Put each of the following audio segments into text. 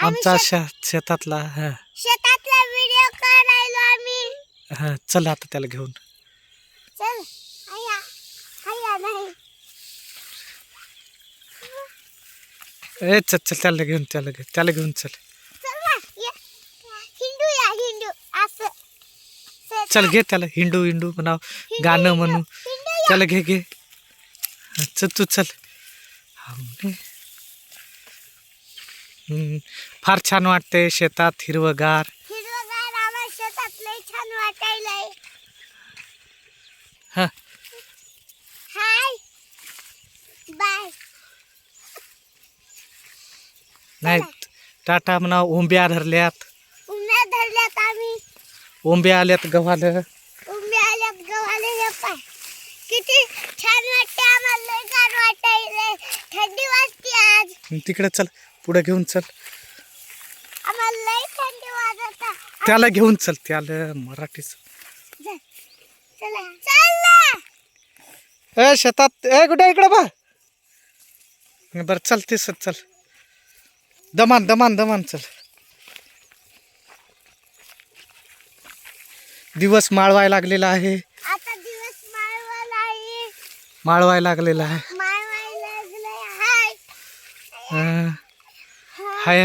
आमचा शेतातला शेतातला व्हिडिओ काढायलो आम्ही. चल आता त्याला घेऊन. चल आया आया नाही. चल चल त्याला घेऊन चल. चल ना हिंदू या हिंदू असं. चल घे त्याला हिंडू म्हणाव गाणं म्हणू. त्याला घे चल तू चल. फार छान वाटते शेतात हिरवगार. आम्हाला शेतात लय छान वाटायलंय. Hi bye. नाही टाटा म्हणा. ओंब्या धरल्यात आम्ही. ओंब्या आल्यात गव्हाल. गव्हाले पाय किती छान वाटते आम्हाला. लय छान वाटायलंय. थंडी वाजते आज. तिकडे चल पुढे घेऊन चल. आम्हाला लय थंडी वाजत. त्याला घेऊन चल. त्याला मराठी शेतात कुठे इकडे बा. बर चल तेच चल. दमान चल. दिवस माळवायला लागलेला आहे. आता दिवस माळवायला लागलेला आहे. हाय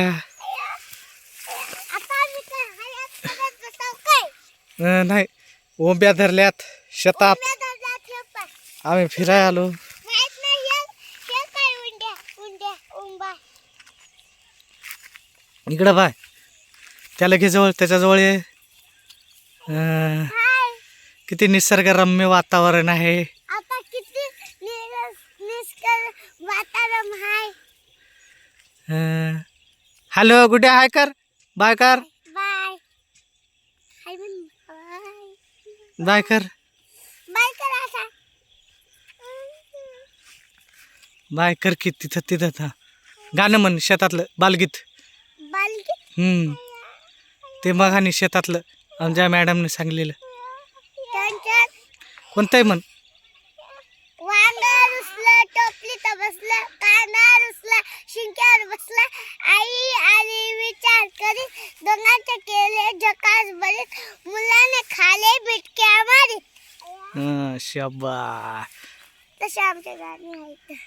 नाही ओंब्या धरल्यात शेतात. आम्ही फिराय आलो. इकडं बाय त्याला घे जवळ. त्याच्याजवळ ये. किती निसर्गरम्य वातावरण आहे. आता किती वातावरण आहे. हॅलो गुड्या हाय कर. बाय कर. बाय बाय कर. बाय कर असा. बाय कर की तिथं गाणं म्हण शेतातलं बालगीत. ते मग आणि शेतातलं आमच्या मॅडमने सांगलेलं. कोणतंही म्हण. वांगा रुसलं टोपलीत बसलं. कांदा रुसला शिंक्यावर बसला. आई आली विचार करीत. दोघांचे केले जकास बरीत. मुलाने खाले बिटक्या मारीत. शाबा. तसे आमचे गाणी आहेत.